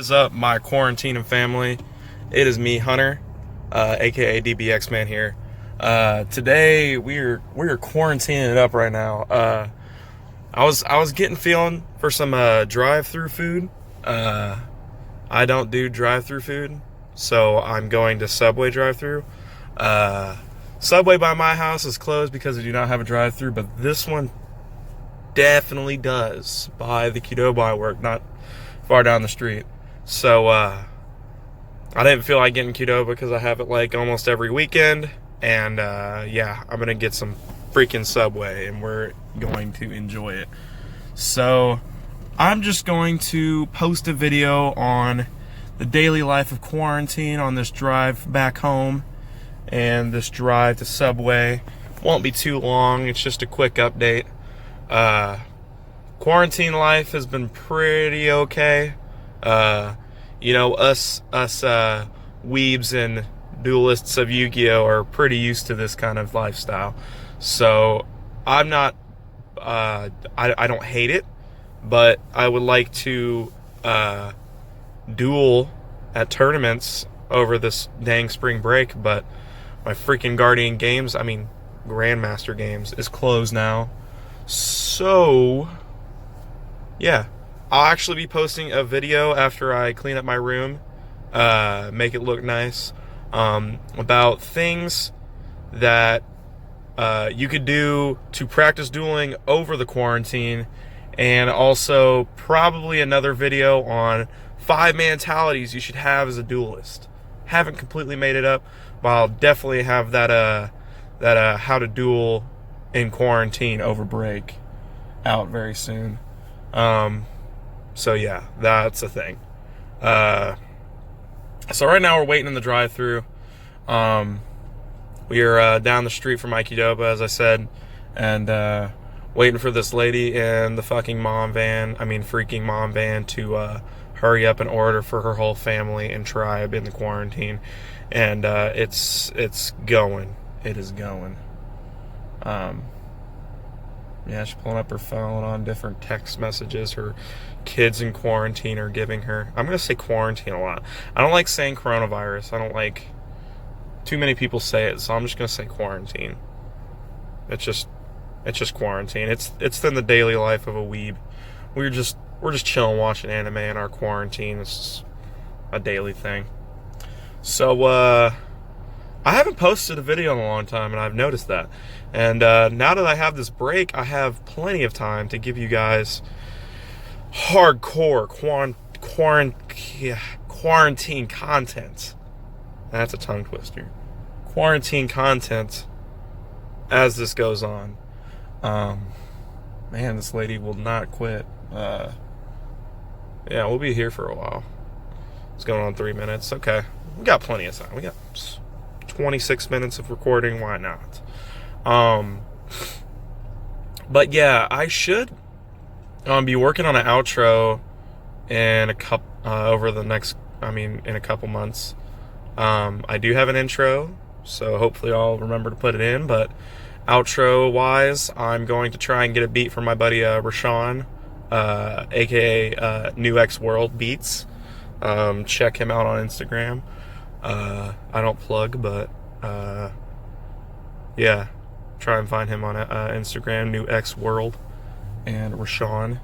is up, my quarantine and family? It is me, Hunter, aka DBX Man here. Today we're quarantining it up right now. I was getting feeling for some drive-through food. I don't do drive-through food, so I'm going to Subway drive-through. Subway by my house is closed because they do not have a drive-through, but this one definitely does by the Qdoba I work, not far down the street. So I didn't feel like getting Qdoba because I have it like almost every weekend, and yeah, I'm gonna get some freaking Subway and we're going to enjoy it. So I'm just going to post a video on the daily life of quarantine on this drive back home and this drive to Subway. Won't be too long, it's just a quick update. Quarantine life has been pretty okay. You know, us weebs and duelists of Yu-Gi-Oh! Are pretty used to this kind of lifestyle. So I'm not, I don't hate it, but I would like to duel at tournaments over this dang spring break, but my freaking Guardian Games, I mean Grandmaster Games, is closed now. So yeah, I'll actually be posting a video after I clean up my room, make it look nice, about things that you could do to practice dueling over the quarantine, and also probably another video on 5 mentalities you should have as a duelist. Haven't completely made it up, but I'll definitely have that how to duel in quarantine over break out very soon. So yeah, that's a thing. So right now we're waiting in the drive-thru. We are down the street from Qdoba, as I said, and waiting for this lady in the fucking freaking mom van to hurry up and order for her whole family and tribe in the quarantine. And it's going. It is going. Yeah, she's pulling up her phone on different text messages her kids in quarantine are giving her. I'm going to say quarantine a lot. I don't like saying coronavirus. I don't like too many people say it, so I'm just going to say quarantine. It's just quarantine. It's then the daily life of a weeb. We're just chilling watching anime in our quarantine. It's a daily thing. So I haven't posted a video in a long time, and I've noticed that. And now that I have this break, I have plenty of time to give you guys hardcore quarantine content. That's a tongue twister. Quarantine content as this goes on. Man, this lady will not quit. Yeah, we'll be here for a while. It's going on 3 minutes. Okay, we got plenty of time. We got 26 minutes of recording. Why not? But yeah, I should be working on an outro in a couple in a couple months. I do have an intro, so hopefully I'll remember to put it in, but outro wise, I'm going to try and get a beat from my buddy Rashawn, aka New X World Beats. Check him out on Instagram. I don't plug, but yeah, try and find him on Instagram, New X World, and Rashawn.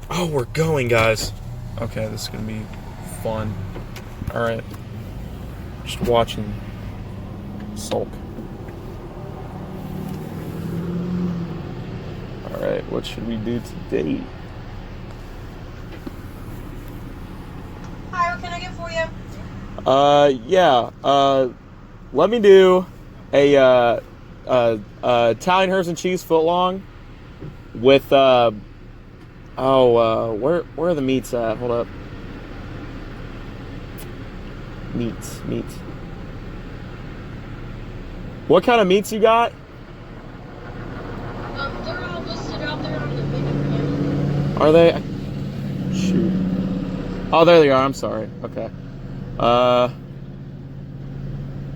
Oh, we're going, guys. Okay, this is gonna be fun. All right, just watching sulk. All right, what should we do today? Hi, what can I get for you? Yeah, let me do a Italian herbs and cheese footlong with where are the meats at? Hold up. Meats. What kind of meats you got? They're all listed out there on the menu. Are they? Shoot. Oh, there they are. I'm sorry. Okay.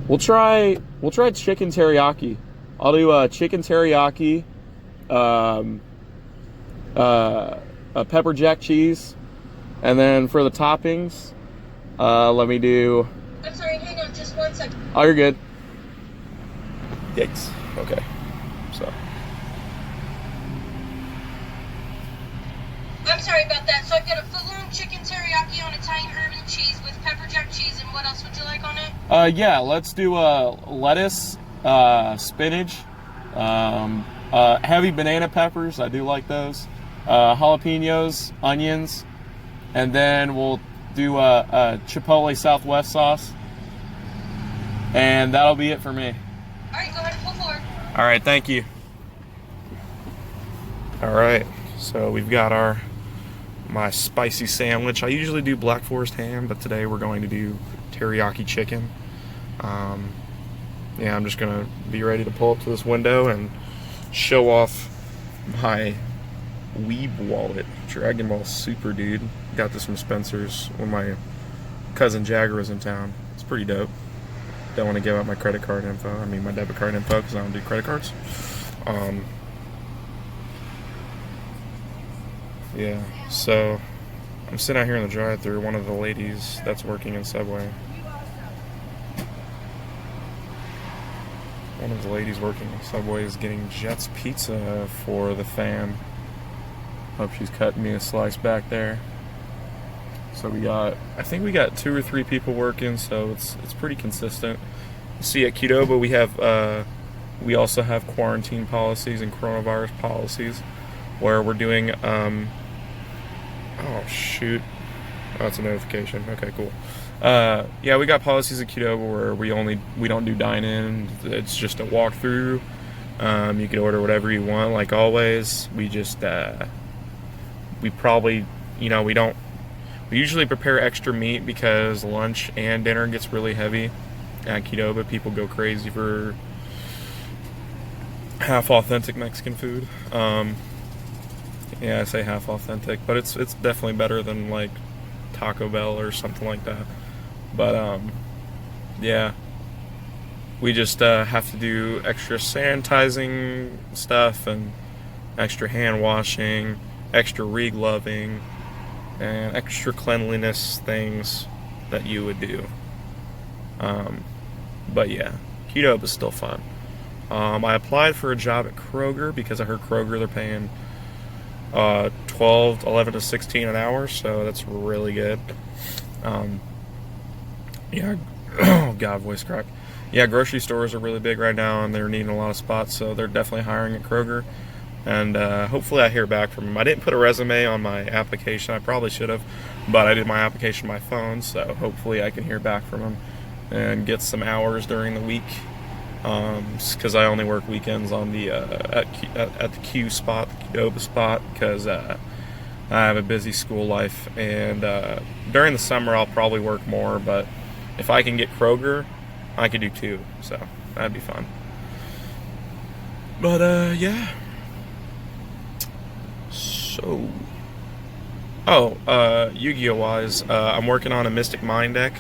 We'll try chicken teriyaki. I'll do chicken teriyaki, a pepper jack cheese, and then for the toppings, Let me do. I'm sorry, hang on just 1 second. Oh, you're good. Yikes. Okay. So. I'm sorry about that. So I've got a footlong chicken teriyaki on Italian urban cheese with pepper jack cheese, and what else would you like on it? Yeah, let's do lettuce, spinach, heavy banana peppers. I do like those. Jalapenos, onions, and then we'll do a Chipotle Southwest sauce. And that'll be it for me. All right, go ahead and pull forward. All right, thank you. All right, so we've got my spicy sandwich. I usually do Black Forest ham, but today we're going to do teriyaki chicken. Yeah, I'm just gonna be ready to pull up to this window and show off my Weeb wallet. Dragon Ball Super, dude. Got this from Spencer's when my cousin Jagger was in town. It's pretty dope. Don't want to give out my credit card info. I mean my debit card info because I don't do credit cards. Yeah, so I'm sitting out here in the drive-thru. One of the ladies that's working in Subway. One of the ladies working in Subway is getting Jets Pizza for the fam. Hope she's cutting me a slice back there. So I think we got 2 or 3 people working, so it's pretty consistent. See, at Qdoba we also have quarantine policies and coronavirus policies, where we're doing oh shoot, oh, that's a notification. Okay, cool. Yeah, we got policies at Qdoba where we don't do dine-in. It's just a walkthrough. You can order whatever you want, like always. We just we probably, we usually prepare extra meat because lunch and dinner gets really heavy at Qdoba. People go crazy for half authentic Mexican food. Yeah, I say half authentic, but it's definitely better than like Taco Bell or something like that. But yeah, we just have to do extra sanitizing stuff and extra hand washing, extra re-gloving, and extra cleanliness things that you would do. But yeah, Qdoba is still fun. I applied for a job at Kroger because I heard Kroger, they're paying 11 to 16 an hour, so that's really good. Yeah, oh god, voice crack. Yeah, grocery stores are really big right now, and they're needing a lot of spots, so they're definitely hiring at Kroger. And hopefully I hear back from them. I didn't put a resume on my application. I probably should have, but I did my application on my phone, so hopefully I can hear back from them and get some hours during the week. Because I only work weekends on the at the Q spot, the Qdoba spot, because I have a busy school life, and during the summer I'll probably work more. But if I can get Kroger, I could do 2, so that'd be fun. But yeah. So, Yu-Gi-Oh wise, I'm working on a Mystic Mine deck.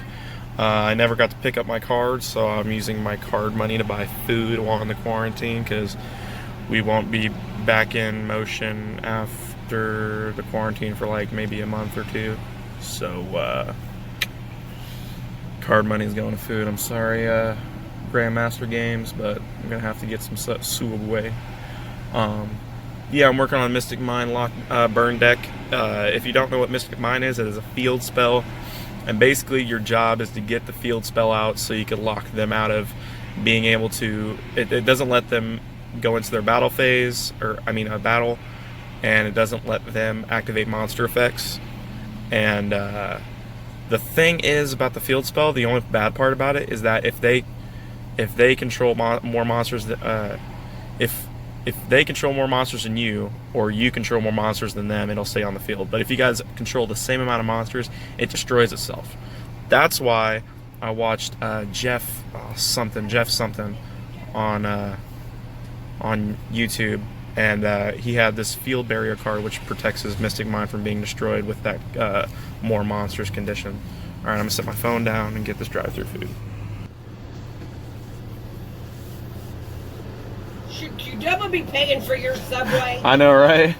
I never got to pick up my cards, so I'm using my card money to buy food while in the quarantine, because we won't be back in motion after the quarantine for like maybe a month or 2. So card money is going to food. I'm sorry, Grandmaster Games, but I'm gonna have to get some sue away. Yeah, I'm working on Mystic Mine burn deck. If you don't know what Mystic Mine is, it is a field spell. And basically your job is to get the field spell out so you can lock them out of being able to... It doesn't let them go into their battle phase, a battle, and it doesn't let them activate monster effects. And the thing is about the field spell, the only bad part about it is that if they control more monsters, if they control more monsters than you, or you control more monsters than them, it'll stay on the field. But if you guys control the same amount of monsters, it destroys itself. That's why I watched Jeff something on YouTube, and he had this field barrier card which protects his Mystic Mine from being destroyed with that more monsters condition. Alright, I'm gonna set my phone down and get this drive-thru food. Should Qdoba be paying for your Subway? I know, right?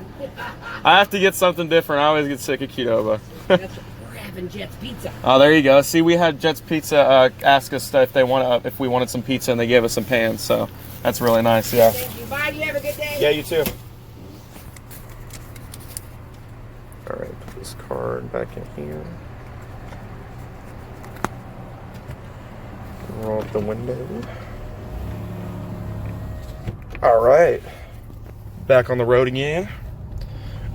I have to get something different. I always get sick of Qdoba. That's what we're having Jet's Pizza. Oh, there you go. See, we had Jet's Pizza ask us if we wanted some pizza, and they gave us some pans. So that's really nice. Yeah. Thank you. Bye. You have a good day. Yeah, you too. All right, put this card back in here. Roll up the window. All right, back on the road again.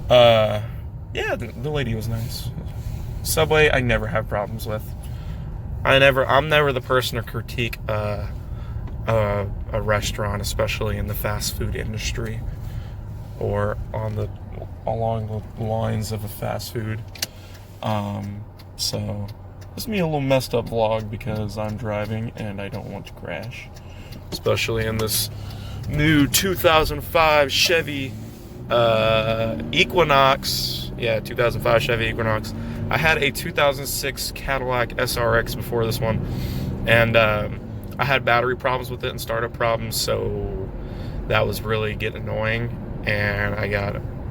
Yeah, the lady was nice. Subway, I never have problems with. I'm never the person to critique a restaurant, especially in the fast food industry, or along the lines of a fast food. So this is me a little messed up vlog because I'm driving and I don't want to crash, especially in this new 2005 Chevy Equinox. Yeah, 2005 Chevy Equinox. I had a 2006 Cadillac SRX before this one, and I had battery problems with it and startup problems, so that was really getting annoying. And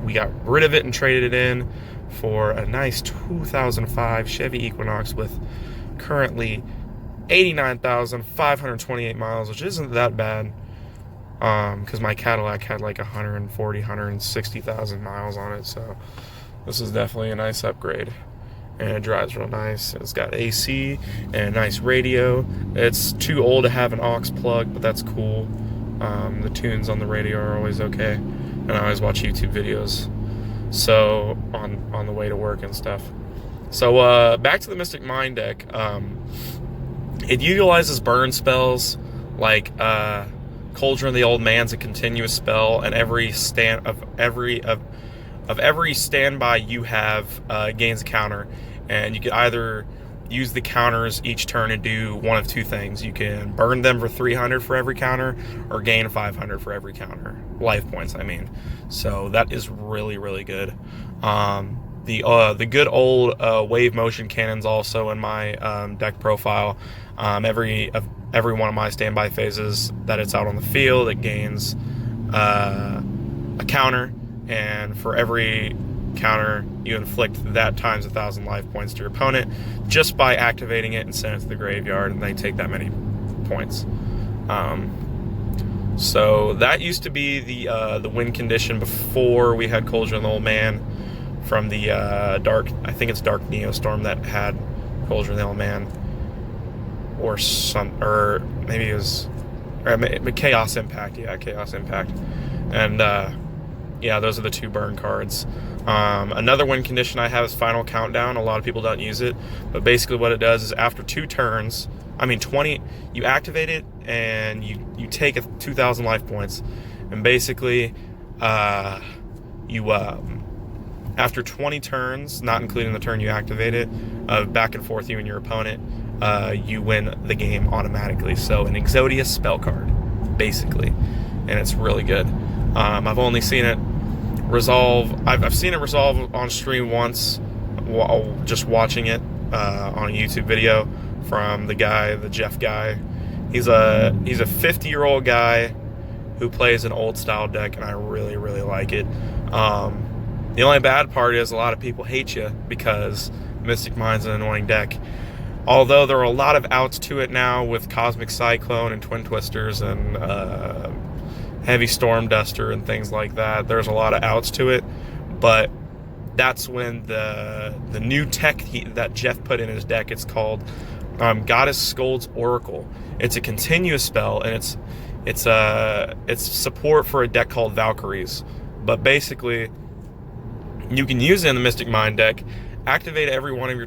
we got rid of it and traded it in for a nice 2005 Chevy Equinox with currently 89,528 miles, which isn't that bad, because my Cadillac had like 160,000 miles on it, so this is definitely a nice upgrade. And it drives real nice. It's got AC and a nice radio. It's too old to have an aux plug, but that's cool. The tunes on the radio are always okay, and I always watch YouTube videos, so on the way to work and stuff. So back to the Mystic Mind deck. It utilizes burn spells like Cauldron of the Old Man's a continuous spell, and every standby you have gains a counter, and you can either use the counters each turn and do one of two things. You can burn them for 300 for every counter, or gain 500 for every counter. Life points, I mean. So that is really, really good. The good old wave motion cannon's also in my deck profile. Every one of my standby phases that it's out on the field, it gains a counter, and for every counter you inflict that times 1,000 life points to your opponent just by activating it and sending it to the graveyard, and they take that many points. So that used to be the win condition before we had Cauldron of the Old Man from the Dark Neostorm that had Cauldron of the Old Man, or maybe it was Chaos Impact. Yeah, Chaos Impact. And yeah, those are the two burn cards. Another win condition I have is Final Countdown. A lot of people don't use it, but basically what it does is after 2 turns, 20, you activate it and you take 2,000 life points, and basically after 20 turns, not including the turn you activate it, back and forth you and your opponent, you win the game automatically. So an Exodius spell card, basically, and it's really good. I've only seen it resolve. I've seen it resolve on stream once, while just watching it on a YouTube video from the Jeff guy. He's a 50-year-old guy who plays an old style deck, and I really, really like it. The only bad part is a lot of people hate you because Mystic Mind's an annoying deck. Although there are a lot of outs to it now with Cosmic Cyclone and Twin Twisters and Heavy Storm Duster and things like that. There's a lot of outs to it, but that's when the new tech that Jeff put in his deck, it's called Goddess Scold's Oracle. It's a continuous spell, and it's support for a deck called Valkyries. But basically, you can use it in the Mystic Mind deck, activate every one of your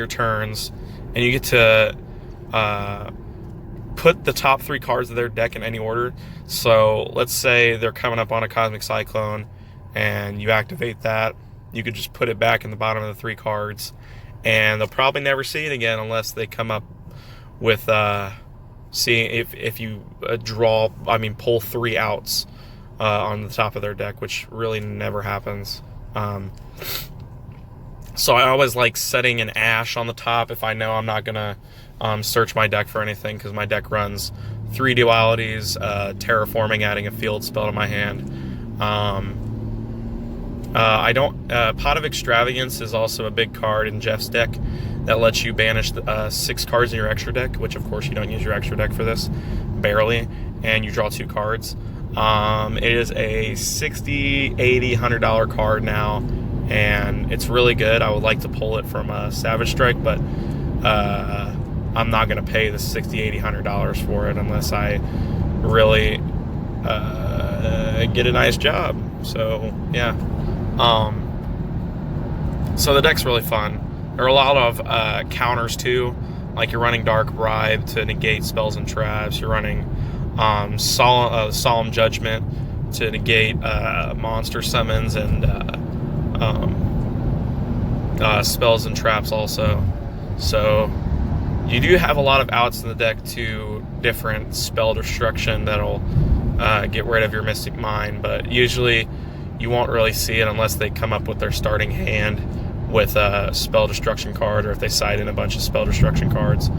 turns, and you get to put the top 3 cards of their deck in any order. So let's say they're coming up on a Cosmic Cyclone, and you activate that. You could just put it back in the bottom of the 3 cards, and they'll probably never see it again unless they come up with seeing if you pull 3 outs on the top of their deck, which really never happens. So I always like setting an Ash on the top if I know I'm not gonna search my deck for anything, because my deck runs 3 dualities, terraforming, adding a field spell to my hand, I don't. Pot of Extravagance is also a big card in Jeff's deck that lets you banish 6 cards in your extra deck, which of course you don't use your extra deck for this, barely, and you draw 2 cards. It is a $60, $80, $100 card now, and it's really good. I would like to pull it from Savage Strike, but I'm not going to pay the $60, $80, $100 for it unless I really get a nice job. So yeah. So the deck's really fun. There are a lot of counters too, like you're running Dark Bribe to negate spells and traps. You're running Solemn Judgment to negate monster summons and spells and traps also. So you do have a lot of outs in the deck to different spell destruction that'll get rid of your Mystic Mine, but usually you won't really see it unless they come up with their starting hand with a spell destruction card, or if they side in a bunch of spell destruction cards,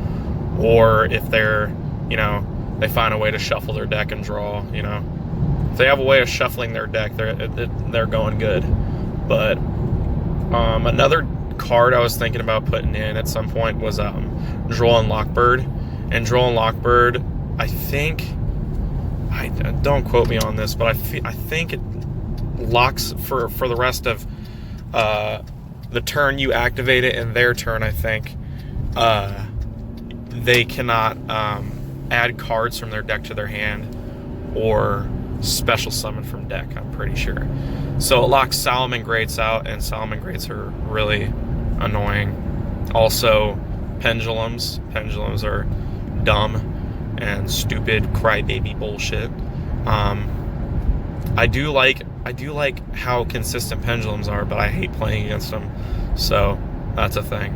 or if they're, you know, they find a way to shuffle their deck and draw. You know, if they have a way of shuffling their deck, they're going good. But another card I was thinking about putting in at some point was Droll and Lockbird. And Droll and Lockbird, I think, don't quote me on this, but I think it locks for the rest of the turn you activate it, and their turn, I think they cannot add cards from their deck to their hand or special summon from deck, I'm pretty sure. So it locks Salamangreats out, and Salamangreats are really annoying. Also, Pendulums. Pendulums are dumb and stupid crybaby bullshit. I do like how consistent Pendulums are, but I hate playing against them. So that's a thing.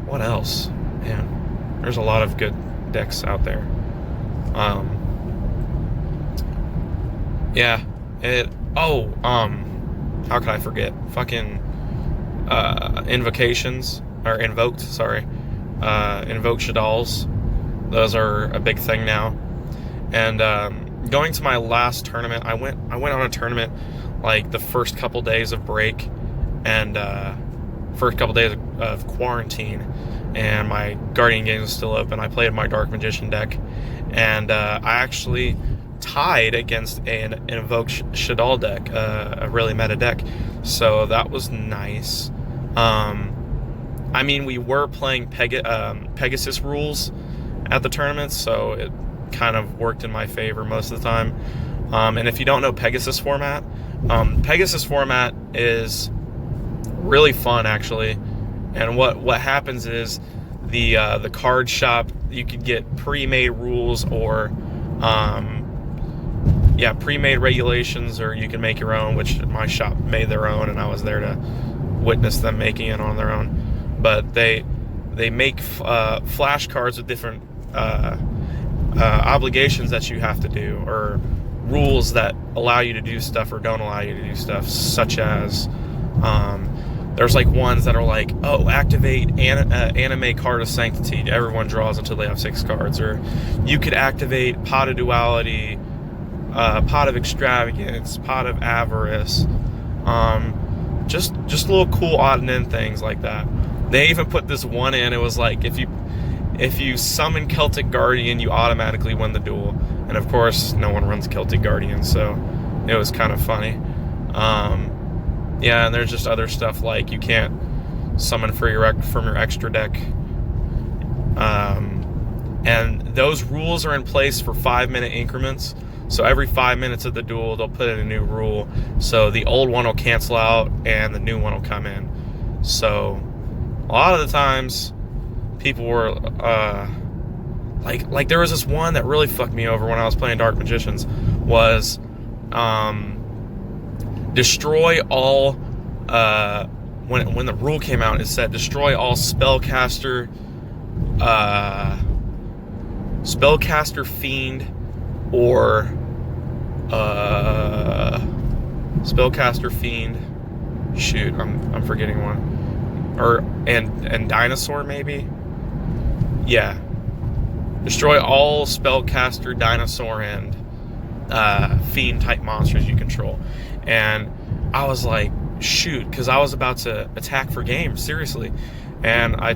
What else? Man, there's a lot of good decks out there. Yeah. How could I forget? Fucking Invocations, or Invoked, sorry. Invoke Shaddolls. Those are a big thing now. And going to my last tournament, I went on a tournament like the first couple days of break and first couple days of quarantine, and my Guardian game was still open. I played my Dark Magician deck, and I actually tied against an Invoke Shaddol deck, a really meta deck. So that was nice. I mean, we were playing Pegasus rules at the tournament, so it kind of worked in my favor most of the time. And if you don't know Pegasus format is really fun, actually. And what happens is the card shop, you could get pre-made rules or pre-made regulations, or you can make your own, which my shop made their own, and I was there to witness them making it on their own. But they make flashcards with different obligations that you have to do, or rules that allow you to do stuff or don't allow you to do stuff, such as there's like ones that are like, activate anime Card of Sanctity, everyone draws until they have 6 cards, or you could activate Pot of Duality, Pot of Extravagance, Pot of Avarice, just little cool odd and end things like that. They even put this one in, it was like, if you summon Celtic Guardian, you automatically win the duel. And of course, no one runs Celtic Guardian, so it was kind of funny. And there's just other stuff like you can't summon from your extra deck. And those rules are in place for 5-minute increments. So every 5 minutes of the duel, they'll put in a new rule. So the old one will cancel out and the new one will come in. So a lot of the times, people were like there was this one that really fucked me over when I was playing Dark Magicians, was destroy all when the rule came out, it said destroy all spellcaster fiend or spellcaster fiend, shoot, I'm forgetting one, and dinosaur, maybe. Yeah. Destroy all spellcaster, dinosaur, and fiend type monsters you control. And I was like, shoot, because I was about to attack for game, seriously. And I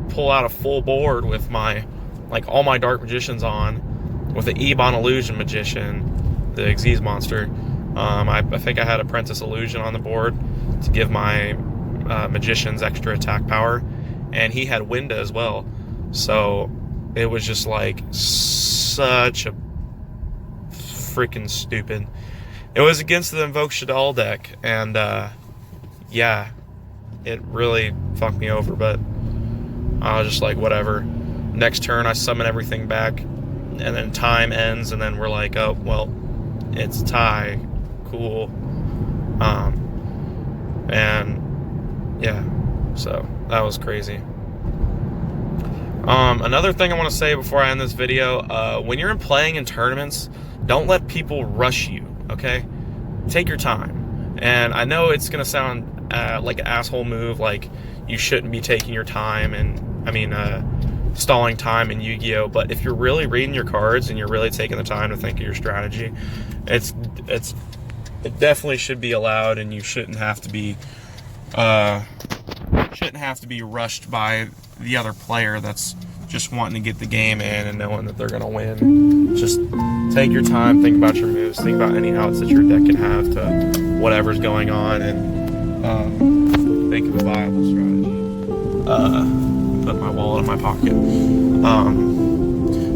pull out a full board with my, like, all my Dark Magicians on, with the Ebon Illusion Magician, the Xyz monster. I think I had Apprentice Illusion on the board to give my Magicians extra attack power, and he had Winda as well. So it was just like such a freaking stupid. It was against the Invoke Shaddoll deck, and yeah, it really fucked me over, but I was just like, whatever. Next turn, I summon everything back, and then time ends, and then we're like, oh, well, it's a tie. Cool. And yeah, so that was crazy. Another thing I want to say before I end this video, when you're playing in tournaments, don't let people rush you, okay? Take your time. And I know it's going to sound like an asshole move, like you shouldn't be taking your time and, stalling time in Yu-Gi-Oh! But if you're really reading your cards and you're really taking the time to think of your strategy, it definitely should be allowed, and you shouldn't have to be rushed by the other player that's just wanting to get the game in and knowing that they're going to win. Just take your time, think about your moves, think about any outs that your deck can have to whatever's going on, and think of a viable strategy. Put my wallet in my pocket.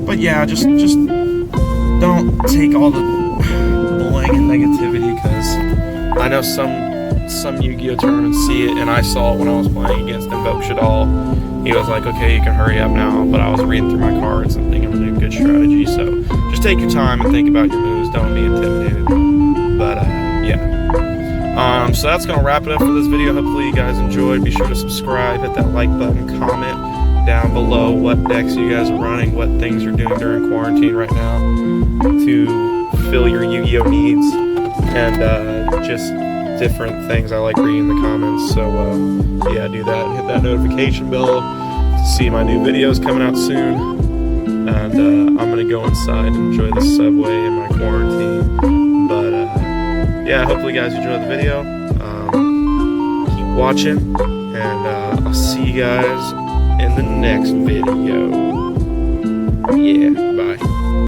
But yeah, just don't take all the bullying and negativity, because I know some Yu-Gi-Oh! Tournaments see it, and I saw it when I was playing against Invoke Shaddoll. He was like, okay, you can hurry up now, but I was reading through my cards and thinking of a good strategy. So just take your time and think about your moves. Don't be intimidated. But yeah. So that's gonna wrap it up for this video. Hopefully you guys enjoyed. Be sure to subscribe, hit that like button, comment down below what decks you guys are running, what things you're doing during quarantine right now to fill your Yu-Gi-Oh! Needs, and just different things. I like reading the comments, so yeah, do that. Hit that notification bell to see my new videos coming out soon. And I'm gonna go inside and enjoy the subway in my quarantine. But yeah, hopefully you guys enjoyed the video. Keep watching, and I'll see you guys in the next video. Yeah.